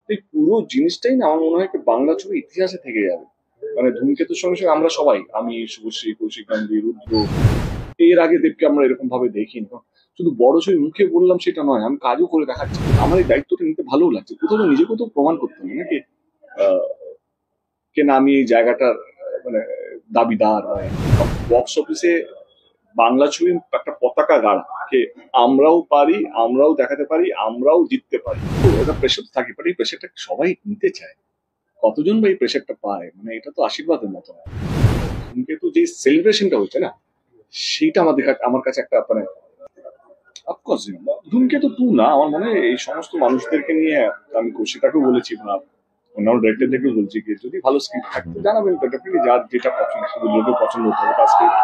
এই পুরো জিনিসটাই না আমার মনে হয় কি বাংলা ছবি ইতিহাসে থেকে যাবে। মানে ধূমকেতুর সঙ্গে সঙ্গে আমরা সবাই, আমি, শুভশ্রী, কৌশিক গান্ধী, রুদ্র, এর আগে দেবকে আমরা এরকম ভাবে দেখিনি। শুধু বড় ছবি মুখে বললাম সেটা নয়, আমি কাজও করে দেখাচ্ছি। আমার এই দায়িত্বটা নিতে ভালোও লাগছে, কোথাও তো নিজেকে তো প্রমাণ করতে হবে নাকি। আহ, কে না আমি এই জায়গাটার মানে দাবিদার বক্স অফিসে বাংলা ছবি একটা পতাকা গাড়া কে আমরাও পারি, আমরাও দেখাতে পারি, আমরাও জিততে পারি। তো এটা প্রেশার থাকে, বাট এই প্রেশারটা সবাই নিতে চায়। কতজন বা এই প্রেশারটা পায়, মানে এটা তো আশীর্বাদের মতো না। কিন্তু যে সেলিব্রেশনটা হচ্ছে না, সেইটা আমার কাছে একটা মানে অফকোর্স ধূমকেতু টু না, আমার মনে হয় এই সমস্ত মানুষদেরকে নিয়ে আমি কৌশিকাকেও বলেছি বা অন্যান্য ডিরেক্টরদেরকেও বলছি কি যদি ভালো স্ক্রিপ্ট থাকতো জানাবেন তো, ডেফিনেটলি যার যেটা পছন্দ, শুধু লোকের পছন্দ হতে হবে তার স্ক্রিপ্ট,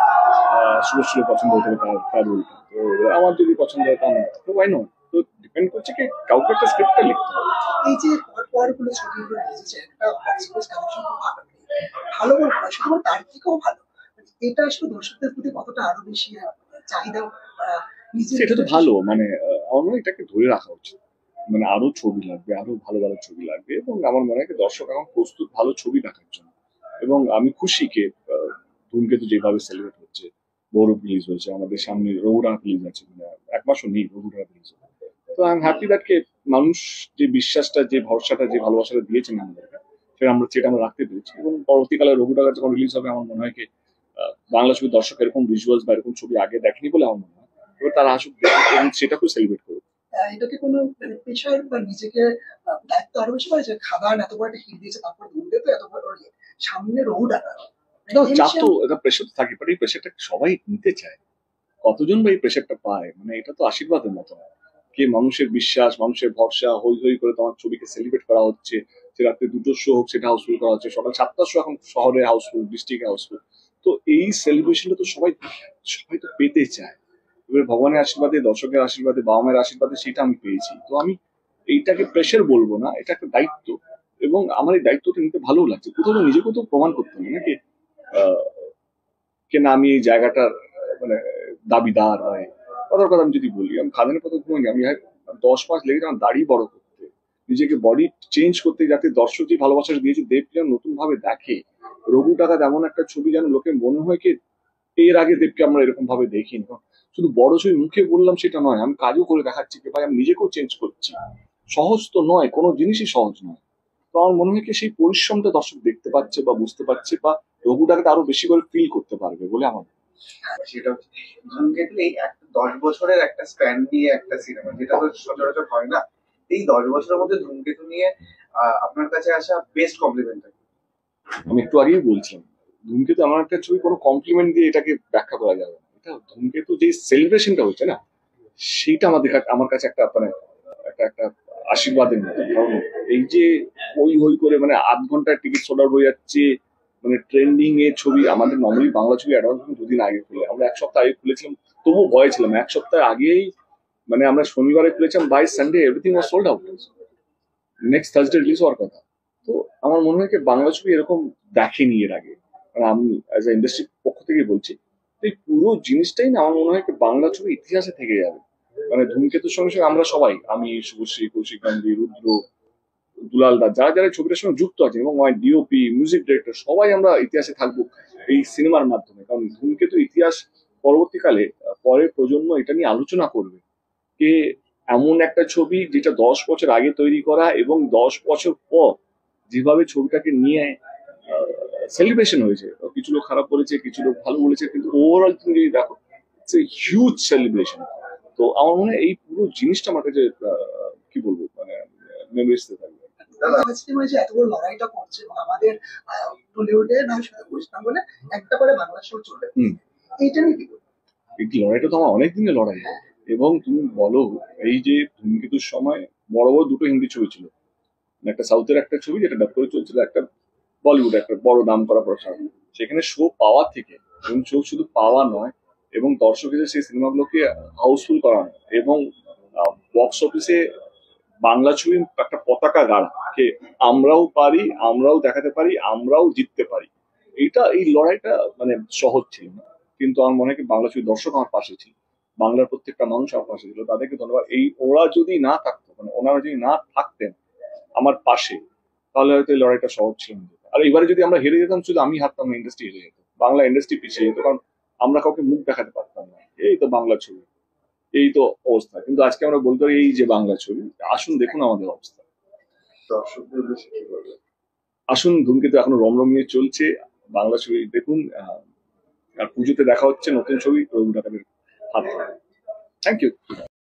শুভশ্রীর পছন্দ হতে হবে তার রোলটা। তো আমার যদি পছন্দ হয় তা না, তো ওয়াই নট। তো ডিপেন্ড করছে কি কাউকে একটা স্ক্রিপ্টটা লিখতে হবে। এই যে পর গুলো ছবিগুলো এসেছে একটা বক্স অফিস কালেকশন খুব ভালো, ভালো বলবো না, শুধু তার থেকেও ভালো। এটা আসলে দর্শকদের প্রতি কতটা আরো বেশি চাহিদা নিজের সেটা তো ভালো, মানে আমার মনে হয় এটাকে ধরে রাখা উচিত। মানে আরো ছবি লাগবে, আরো ভালো ভালো ছবি লাগবে, এবং আমার মনে হয় কি দর্শক এখন প্রস্তুত ভালো ছবি দেখার জন্য। এবং আমি খুশি কে ধূমকেতু যেভাবে সেলিব্রেট হচ্ছে, গৌরব রিলিজ হয়েছে, আমাদের সামনে রঘুরাম রিলিজ আছে, মানে এক মাসও নেই রঘুরাম রিলিজ। তো আই এম হ্যাপি দ্যাট কে মানুষ যে বিশ্বাসটা, যে ভরসাটা, যে ভালোবাসাটা দিয়েছেন আমাদেরকে, সেটা আমরা রাখতে পেরেছি। এবং পরবর্তীকালে রঘুটাকা যখন রিলিজ হবে, আমার মনে হয় কি বাংলা ছবির দর্শক এরকম ভিজুয়ালস বা এরকম ছবি আগে দেখেনি বলে আমার মনে হয়। এবার তারা আসুক দেখুক এবং সেটাকেও সেলিব্রেট করুক। এটাকে কোনো প্রেশার বা নিজেকে দায়িত্ব আরো বেশি করে যে খাদান এত বড় একটা হিট দিয়েছে, তারপর ধরলে তো এত বড় সামনে রোড আনা চাপ তো, এটা প্রেশার তো থাকে, বাট এই প্রেশারটা সবাই নিতে চায়। কতজন বা এই প্রেশারটা পায়, মানে এটা তো আশীর্বাদের মতো না। কে মানুষের বিশ্বাস, মানুষের ভরসা, হই হই করে তোমার ছবিকে সেলিব্রেট করা হচ্ছে। সে রাত্রে 2টোর শো হোক, সেটা হাউসফুল করা হচ্ছে, সকাল 7টার শো এখন শহরে হাউসফুল, ডিস্ট্রিক্টে হাউসফুল। তো এই সেলিব্রেশনটা তো সবাই সবাই তো পেতে চায়। এবার ভগবানের আশীর্বাদে, দর্শকের আশীর্বাদে, বাবা মায়ের আশীর্বাদে সেটা আমি পেয়েছি। তো আমি এইটাকে প্রেশার বলবো না, এটা একটা দায়িত্ব। এবং আমার এই দায়িত্বটা নিতে ভালোও লাগছে, কোথাও তো নিজেকে তো প্রমাণ করতে হবে নাকি। আহ, কে না আমি এই জায়গাটার মানে দাবিদার হয়। কথার কথা আমি যদি বলি, আমি খাদানের কথা ঘুমাইনি, আমি 10 মাস লেগেছে আমার দাড়ি বড় করতে, নিজেকে বডি চেঞ্জ করতে, যাতে দর্শক যে ভালোবাসা দিয়েছে দেবকে যেন নতুন ভাবে দেখে। রঘু টাকা এমন একটা ছবি যেন লোকে মনে হয় কি এর আগে দেবকে আমরা এরকম ভাবে দেখিনি। শুধু বড় ছবি মুখে বললাম সেটা নয়, আমি কাজও করে দেখাচ্ছি কি ভাই, আমি নিজেকেও চেঞ্জ করছি। সহজ তো নয়, কোনো জিনিসই সহজ নয়। তো আমার মনে হয় কি সেই পরিশ্রমটা দর্শক দেখতে পাচ্ছে বা বুঝতে পারছে, বা রঘুটাকে আরো বেশি করে ফিল করতে পারবে বলে আমার মনে হয়। সেটা হচ্ছে ধূমকেতু এই 10 বছরের একটা স্প্যান নিয়ে একটা সিনেমা, যেটা তো সচরাচর হয় না। এই 10 বছরের মধ্যে ধূমকেতু নিয়ে আপনার কাছে আসা বেস্ট কমপ্লিমেন্ট। আমি একটু আগেই বলছিলাম, ধূমকেতু এমন একটা ছবি, কোনো কমপ্লিমেন্ট দিয়ে এটাকে ব্যাখ্যা করা যাবে না। এটা ধূমকেতু যে সেলিব্রেশনটা হচ্ছে না, সেইটা আমার কাছে একটা মানে একটা একটা আশীর্বাদের মতো। কারণ এই যে হই হই করে মানে 8 ঘন্টার টিকিট সোল্ড আউট হয়ে যাচ্ছে, মানে ট্রেন্ডিং এ ছবি। আমাদের নর্মালি বাংলা ছবি অ্যাডভান্স দুদিন আগে খুলে, আমরা 1 সপ্তাহ আগে খুলেছিলাম, তবুও ভয় ছিলাম। 1 সপ্তাহ আগেই মানে আমরা শনিবারে খুলেছিলাম, by Sunday everything was sold out, next Thursday release হওয়ার কথা। তো আমার মনে হয় কি বাংলা ছবি এরকম দেখেনি এর আগে। মানে আমি অ্যাজ এ ইন্ডাস্ট্রির পক্ষ থেকে বলছি, তো এই পুরো জিনিসটাই না আমার মনে হয় কি বাংলা ছবি ইতিহাসে থেকে যাবে। মানে ধূমকেতুর সঙ্গে সঙ্গে আমরা সবাই, আমি, শুভশ্রী, কৌশিক গান্ধী, রুদ্র, দুলাল দা, যারা যারা ছবিটার সঙ্গে যুক্ত আছে, এবং আমার ডিওপি, মিউজিক ডিরেক্টর, সবাই আমরা ইতিহাসে থাকবো এই সিনেমার মাধ্যমে। কারণ ধূমকেতু ইতিহাস পরবর্তীকালে পরের প্রজন্ম এটা নিয়ে আলোচনা করবে যে এমন একটা ছবি যেটা 10 বছর আগে তৈরি করা, এবং 10 বছর পর যেভাবে ছবিটাকে নিয়ে সেলিব্রেশন হয়েছে। কিছু লোক খারাপ বলেছে, কিছু লোক ভালো বলেছে, কিন্তু ওভারঅল তুমি যদি দেখো ইটস এ হিউজ সেলিব্রেশন। তো আমার মনে হয় এই পুরো জিনিসটা আমার কাছে কি বলবো মানে মেমোরিজতে থাকবে। সিনেমা যে এত বড় লড়াইটা করছে, এবং আমাদের টলিউডে না শুধু বুঝতাম বলে একটা করে বাংলা শো চলে, এইটা নিয়ে কি বলবো? এই লড়াইটা তো আমার অনেক দিনের লড়াই। এবং তুমি বলো, এই যে ধূমকেতুর সময় বড় বড় 2টো হিন্দি ছবি ছিল, একটা সাউথের একটা ছবি যেটা ডাব করে চলছিল, একটা বলিউড একটা বড় নাম করা প্রসার। সেখানে শো পাওয়া থেকে, এবং শো শুধু পাওয়া নয়, এবং দর্শকের সেই সিনেমাগুলোকে হাউসফুল করানো, এবং বক্স অফিসে বাংলা ছবি একটা পতাকা গাড়া কে আমরাও পারি, আমরাও দেখাতে পারি, আমরাও জিততে পারি। এই লড়াইটা মানে সহজ ছিল না, কিন্তু আমার মনে হয় কি বাংলা ছবির দর্শক আমার পাশে ছিল, বাংলার প্রত্যেকটা মানুষ আমার পাশে ছিল, তাদেরকে ধন্যবাদ। এই ওরা যদি না থাকতো, মানে ওনারা যদি না থাকতেন, আমার পাশে, তাহলে হয়তো এই লড়াইটা সহজ ছিল না। আর এবারে যদি আমরা হেরে যেতাম, শুধু আমি হারতাম না, ইন্ডাস্ট্রি হেরে যেত, বাংলা ইন্ডাস্ট্রি পিছিয়ে যেত, কারণ আমরা কাউকে মুখ দেখাতে পারতাম না, এই তো বাংলা ছবি, এই তো অবস্থা। কিন্তু আজকে আমরা বলতে পারি এই যে বাংলা ছবি, আসুন দেখুন আমাদের অবস্থা। দর্শকদের উদ্দেশ্যে কি বলবেন? আসুন, ধূমকেতু এখনো রমরমিয়ে চলছে, বাংলা ছবি দেখুন। আর পুজোতে দেখা হচ্ছে নতুন ছবি রবীন্দ্র হাত। Thank you.